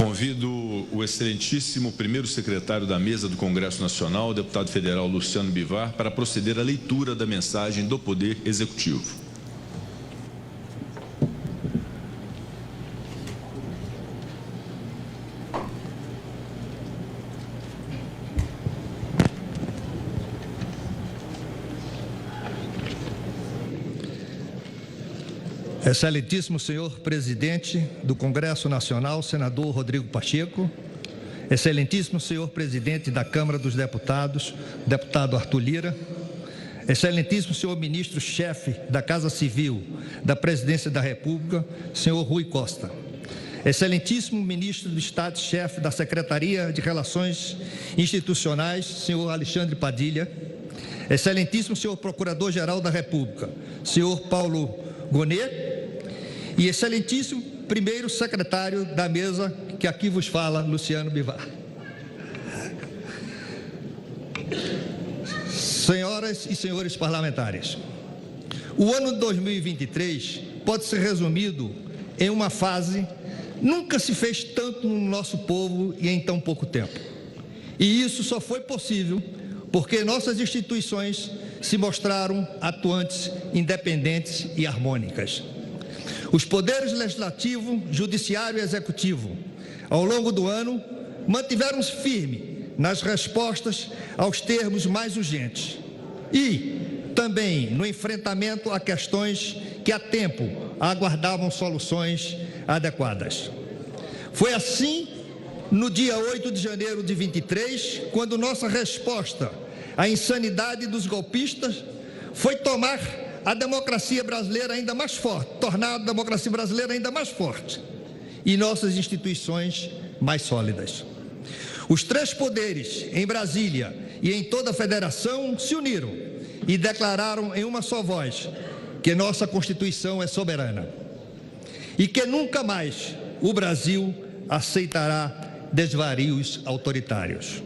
Convido o excelentíssimo primeiro secretário da mesa do Congresso Nacional, o deputado federal Luciano Bivar, para proceder à leitura da mensagem do Poder Executivo. Excelentíssimo senhor presidente do Congresso Nacional, senador Rodrigo Pacheco, excelentíssimo senhor presidente da Câmara dos Deputados, deputado Arthur Lira, excelentíssimo senhor ministro-chefe da Casa Civil da Presidência da República, senhor Rui Costa, excelentíssimo ministro do Estado-chefe da Secretaria de Relações Institucionais, senhor Alexandre Padilha, excelentíssimo senhor procurador-geral da República, senhor Paulo Gonet, e excelentíssimo primeiro secretário da mesa, que aqui vos fala, Luciano Bivar. Senhoras e senhores parlamentares, o ano de 2023 pode ser resumido em uma fase nunca se fez tanto no nosso povo e em tão pouco tempo. E isso só foi possível porque nossas instituições se mostraram atuantes, independentes e harmônicas. Os poderes legislativo, judiciário e executivo, ao longo do ano, mantiveram-se firmes nas respostas aos termos mais urgentes e também no enfrentamento a questões que há tempo aguardavam soluções adequadas. Foi assim no dia 8 de janeiro de 23, quando nossa resposta à insanidade dos golpistas foi tomar a democracia brasileira ainda mais forte, tornar a democracia brasileira ainda mais forte e nossas instituições mais sólidas. Os três poderes em Brasília e em toda a federação se uniram e declararam em uma só voz que nossa Constituição é soberana e que nunca mais o Brasil aceitará desvarios autoritários.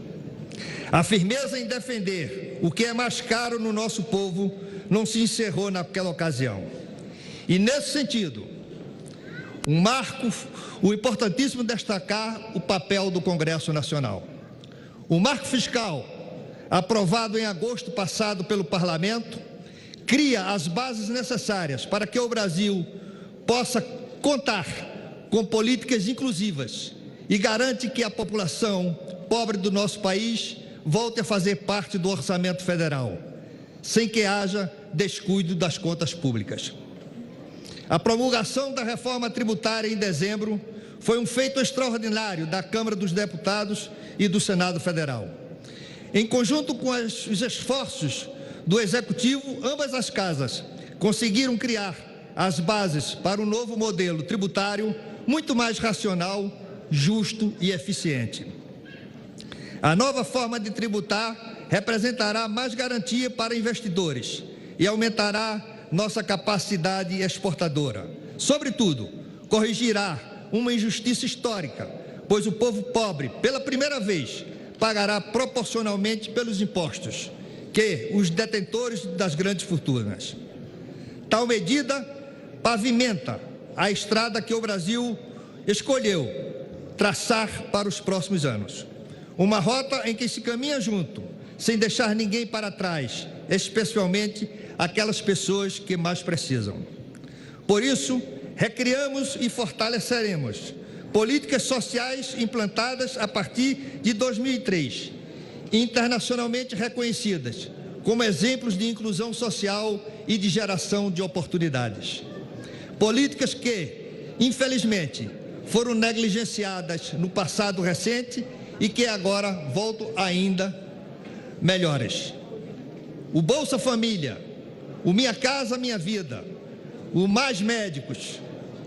A firmeza em defender o que é mais caro no nosso povo não se encerrou naquela ocasião. E, nesse sentido, o importantíssimo destacar o papel do Congresso Nacional. O marco fiscal, aprovado em agosto passado pelo Parlamento, cria as bases necessárias para que o Brasil possa contar com políticas inclusivas e garante que a população pobre do nosso país volte a fazer parte do orçamento federal, sem que haja descuido das contas públicas. A promulgação da reforma tributária em dezembro foi um feito extraordinário da Câmara dos Deputados e do Senado Federal. Em conjunto com os esforços do Executivo, ambas as casas conseguiram criar as bases para um novo modelo tributário muito mais racional, justo e eficiente. A nova forma de tributar representará mais garantia para investidores e aumentará nossa capacidade exportadora. Sobretudo, corrigirá uma injustiça histórica, pois o povo pobre, pela primeira vez, pagará proporcionalmente pelos impostos que os detentores das grandes fortunas. Tal medida pavimenta a estrada que o Brasil escolheu traçar para os próximos anos. Uma rota em que se caminha junto, sem deixar ninguém para trás, especialmente aquelas pessoas que mais precisam. Por isso, recriamos e fortaleceremos políticas sociais implantadas a partir de 2003, internacionalmente reconhecidas como exemplos de inclusão social e de geração de oportunidades. Políticas que, infelizmente, foram negligenciadas no passado recente e que agora voltam ainda melhores. O Bolsa Família, o Minha Casa Minha Vida, o Mais Médicos,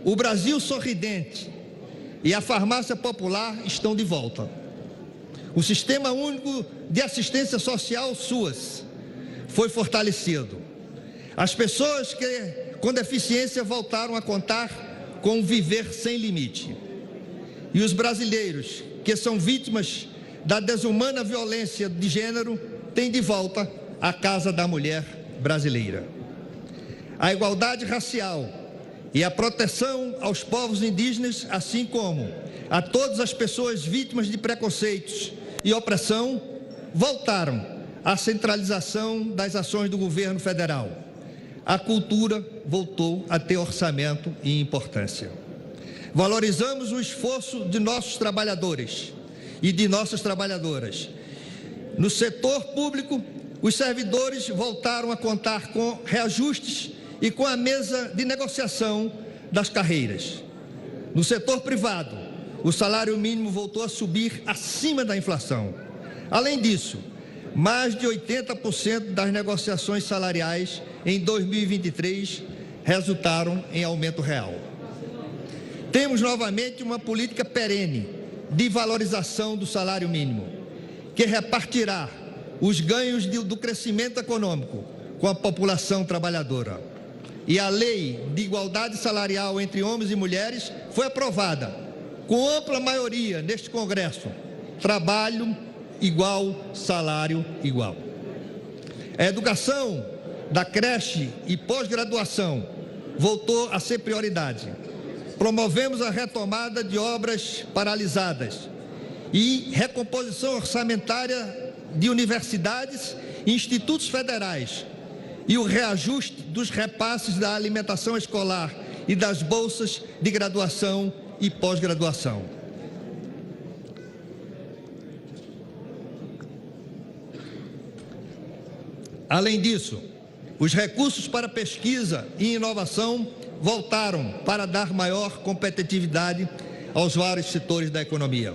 o Brasil Sorridente e a Farmácia Popular estão de volta. O Sistema Único de Assistência Social, SUAS, foi fortalecido. As pessoas com deficiência voltaram a contar com um viver sem limite. E os brasileiros que são vítimas da desumana violência de gênero têm de volta a Casa da Mulher brasileira. A igualdade racial e a proteção aos povos indígenas, assim como a todas as pessoas vítimas de preconceitos e opressão, voltaram à centralização das ações do governo federal. A cultura voltou a ter orçamento e importância. Valorizamos o esforço de nossos trabalhadores e de nossas trabalhadoras. No setor público, os servidores voltaram a contar com reajustes e com a mesa de negociação das carreiras. No setor privado, o salário mínimo voltou a subir acima da inflação. Além disso, mais de 80% das negociações salariais em 2023 resultaram em aumento real. Temos novamente uma política perene de valorização do salário mínimo, que repartirá os ganhos do crescimento econômico com a população trabalhadora. E a Lei de Igualdade Salarial entre Homens e Mulheres foi aprovada com ampla maioria neste Congresso. Trabalho igual, salário igual. A educação da creche e pós-graduação voltou a ser prioridade. Promovemos a retomada de obras paralisadas e recomposição orçamentária de universidades e institutos federais e o reajuste dos repasses da alimentação escolar e das bolsas de graduação e pós-graduação. Além disso, os recursos para pesquisa e inovação voltaram para dar maior competitividade aos vários setores da economia.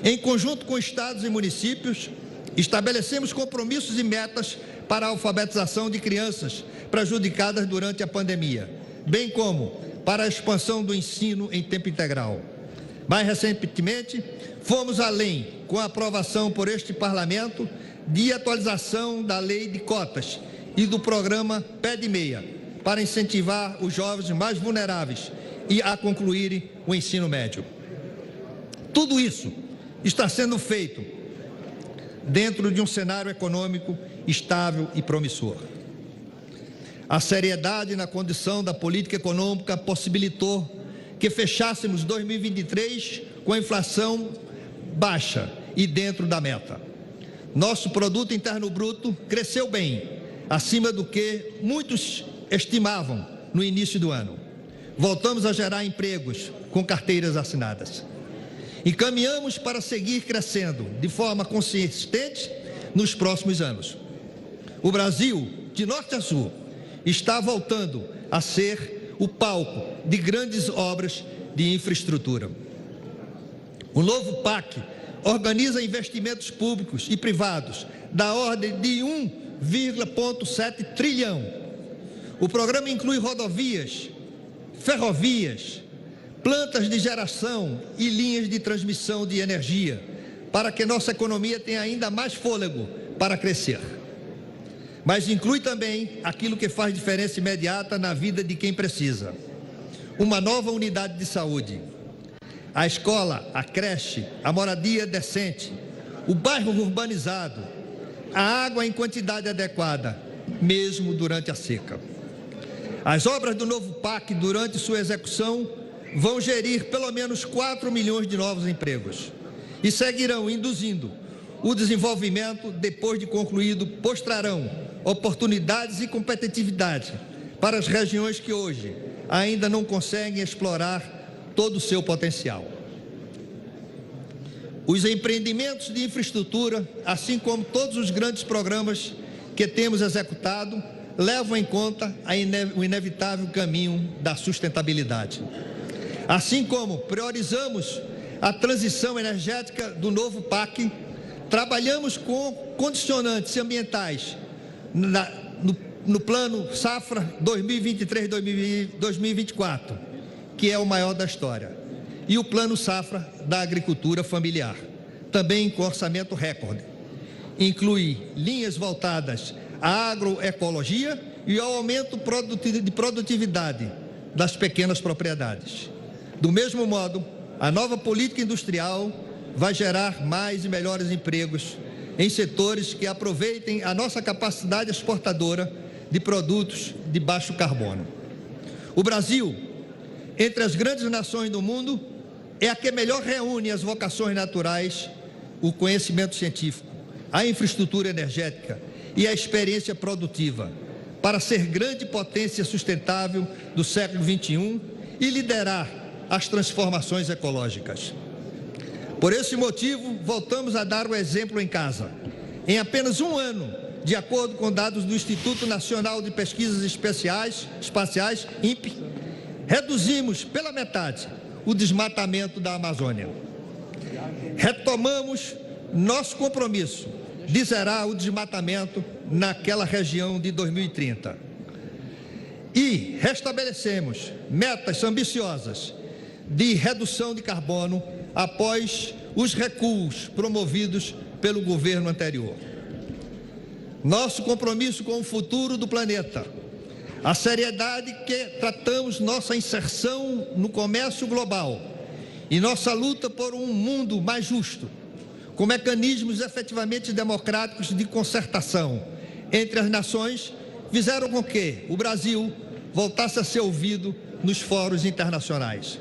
Em conjunto com estados e municípios, estabelecemos compromissos e metas para a alfabetização de crianças prejudicadas durante a pandemia, bem como para a expansão do ensino em tempo integral. Mais recentemente, fomos além com a aprovação por este Parlamento de atualização da Lei de Cotas e do programa Pé de Meia, para incentivar os jovens mais vulneráveis e a concluírem o ensino médio. Tudo isso está sendo feito dentro de um cenário econômico estável e promissor. A seriedade na condução da política econômica possibilitou que fechássemos 2023 com a inflação baixa e dentro da meta. Nosso produto interno bruto cresceu bem, acima do que muitos estimavam no início do ano. Voltamos a gerar empregos com carteiras assinadas. Encaminhamos para seguir crescendo de forma consistente nos próximos anos. O Brasil, de norte a sul, está voltando a ser o palco de grandes obras de infraestrutura. O novo PAC organiza investimentos públicos e privados da ordem de 1,7 trilhão. O programa inclui rodovias, ferrovias, plantas de geração e linhas de transmissão de energia, para que nossa economia tenha ainda mais fôlego para crescer. Mas inclui também aquilo que faz diferença imediata na vida de quem precisa. Uma nova unidade de saúde, a escola, a creche, a moradia decente, o bairro urbanizado, a água em quantidade adequada, mesmo durante a seca. As obras do novo PAC, durante sua execução, vão gerir pelo menos 4 milhões de novos empregos e seguirão induzindo o desenvolvimento depois de concluído, postrarão oportunidades e competitividade para as regiões que hoje ainda não conseguem explorar todo o seu potencial. Os empreendimentos de infraestrutura, assim como todos os grandes programas que temos executado, levam em conta o inevitável caminho da sustentabilidade. Assim como priorizamos a transição energética do novo PAC, trabalhamos com condicionantes ambientais no plano Safra 2023-2024, que é o maior da história, e o plano Safra da agricultura familiar, também com orçamento recorde. Inclui linhas voltadas à agroecologia e ao aumento de produtividade das pequenas propriedades. Do mesmo modo, a nova política industrial vai gerar mais e melhores empregos em setores que aproveitem a nossa capacidade exportadora de produtos de baixo carbono. O Brasil, entre as grandes nações do mundo, é a que melhor reúne as vocações naturais, o conhecimento científico, a infraestrutura energética e a experiência produtiva, para ser grande potência sustentável do século XXI e liderar as transformações ecológicas. Por esse motivo, voltamos a dar o exemplo em casa. Em apenas um ano, de acordo com dados do Instituto Nacional de Pesquisas Espaciais, INPE, reduzimos pela metade o desmatamento da Amazônia. Retomamos nosso compromisso de zerar o desmatamento naquela região de 2030. E restabelecemos metas ambiciosas de redução de carbono após os recuos promovidos pelo governo anterior. Nosso compromisso com o futuro do planeta, a seriedade que tratamos nossa inserção no comércio global e nossa luta por um mundo mais justo, com mecanismos efetivamente democráticos de concertação entre as nações, fizeram com que o Brasil voltasse a ser ouvido nos fóruns internacionais.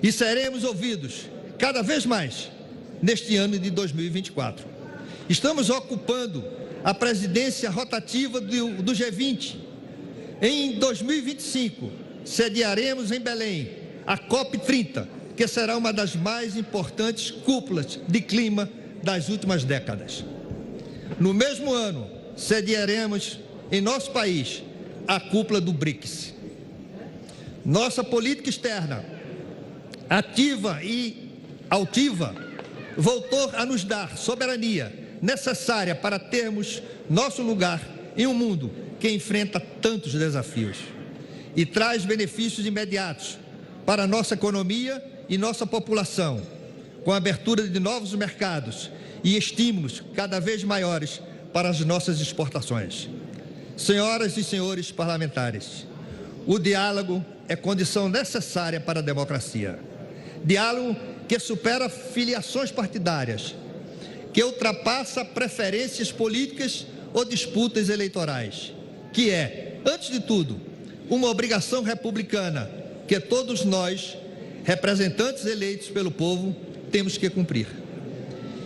E seremos ouvidos cada vez mais neste ano de 2024. Estamos ocupando a presidência rotativa do G20. Em 2025, sediaremos em Belém a COP30, que será uma das mais importantes cúpulas de clima das últimas décadas. No mesmo ano, sediaremos em nosso país a cúpula do BRICS. Nossa política externa, ativa e altiva, voltou a nos dar soberania necessária para termos nosso lugar em um mundo que enfrenta tantos desafios e traz benefícios imediatos para a nossa economia e nossa população, com a abertura de novos mercados e estímulos cada vez maiores para as nossas exportações. Senhoras e senhores parlamentares, o diálogo é condição necessária para a democracia. Diálogo que supera filiações partidárias, que ultrapassa preferências políticas ou disputas eleitorais, que é, antes de tudo, uma obrigação republicana que todos nós, representantes eleitos pelo povo, temos que cumprir.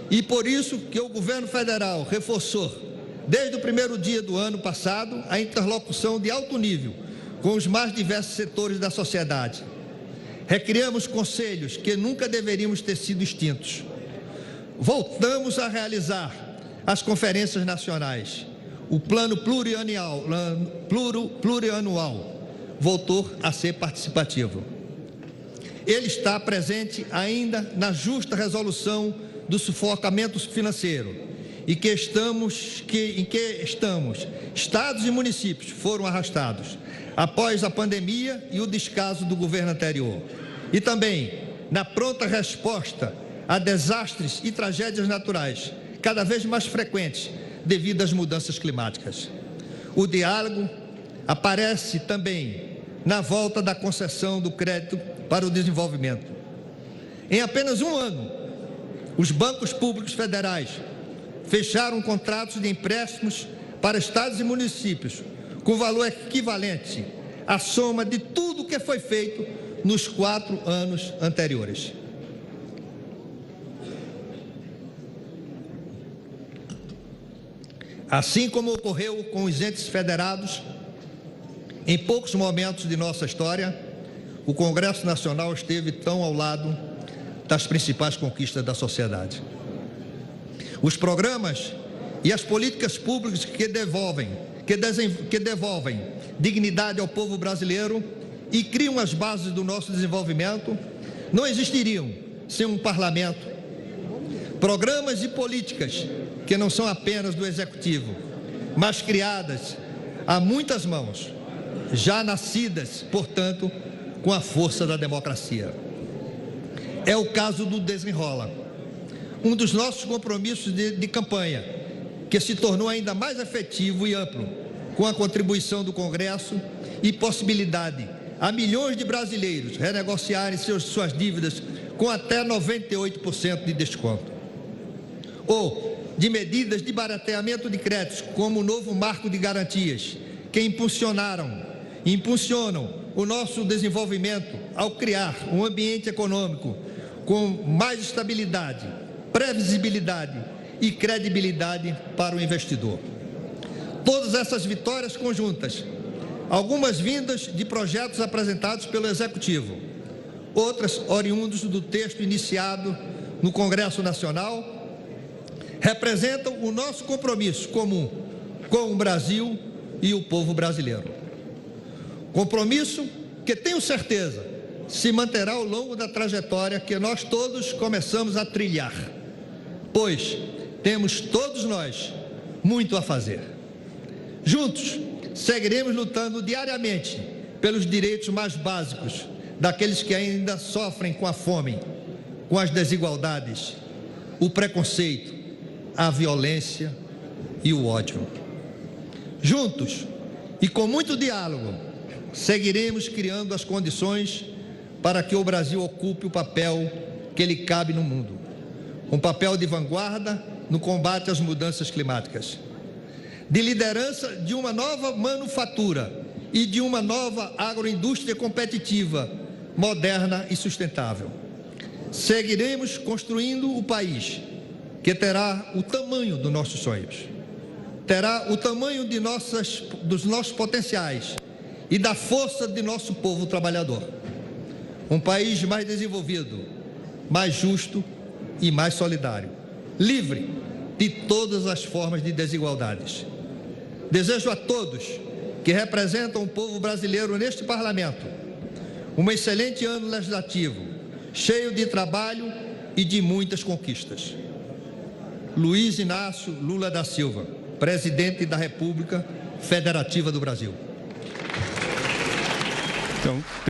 E por isso que o governo federal reforçou, desde o primeiro dia do ano passado, a interlocução de alto nível com os mais diversos setores da sociedade. Recriamos conselhos que nunca deveríamos ter sido extintos. Voltamos a realizar as conferências nacionais. O plano plurianual voltou a ser participativo. Ele está presente ainda na justa resolução do sufocamento financeiro em que estamos, estados e municípios foram arrastados após a pandemia e o descaso do governo anterior. E também na pronta resposta a desastres e tragédias naturais, cada vez mais frequentes devido às mudanças climáticas. O diálogo aparece também na volta da concessão do crédito para o desenvolvimento. Em apenas um ano, os bancos públicos federais fecharam contratos de empréstimos para estados e municípios com valor equivalente à soma de tudo o que foi feito nos 4 anos anteriores. Assim como ocorreu com os entes federados, em poucos momentos de nossa história, o Congresso Nacional esteve tão ao lado das principais conquistas da sociedade. Os programas e as políticas públicas que devolvem dignidade ao povo brasileiro e criam as bases do nosso desenvolvimento não existiriam sem um parlamento. Programas e políticas que não são apenas do Executivo, mas criadas a muitas mãos, já nascidas, portanto, com a força da democracia. É o caso do Desenrola, um dos nossos compromissos de campanha, que se tornou ainda mais efetivo e amplo, com a contribuição do Congresso e possibilidade a milhões de brasileiros renegociarem suas dívidas com até 98% de desconto. Ou de medidas de barateamento de créditos, como o novo marco de garantias, que impulsionam o nosso desenvolvimento ao criar um ambiente econômico com mais estabilidade, previsibilidade e credibilidade para o investidor. Todas essas vitórias conjuntas, algumas vindas de projetos apresentados pelo Executivo, outras oriundos do texto iniciado no Congresso Nacional, representam o nosso compromisso comum com o Brasil e o povo brasileiro. Compromisso que, tenho certeza, se manterá ao longo da trajetória que nós todos começamos a trilhar, pois temos todos nós muito a fazer. Juntos, seguiremos lutando diariamente pelos direitos mais básicos daqueles que ainda sofrem com a fome, com as desigualdades, o preconceito, a violência e o ódio. Juntos e com muito diálogo, seguiremos criando as condições para que o Brasil ocupe o papel que lhe cabe no mundo, um papel de vanguarda no combate às mudanças climáticas, de liderança de uma nova manufatura e de uma nova agroindústria competitiva, moderna e sustentável. Seguiremos construindo o país que terá o tamanho dos nossos sonhos, terá o tamanho dos nossos potenciais e da força de nosso povo trabalhador. Um país mais desenvolvido, mais justo e mais solidário, livre de todas as formas de desigualdades. Desejo a todos que representam o povo brasileiro neste Parlamento um excelente ano legislativo, cheio de trabalho e de muitas conquistas. Luiz Inácio Lula da Silva, Presidente da República Federativa do Brasil.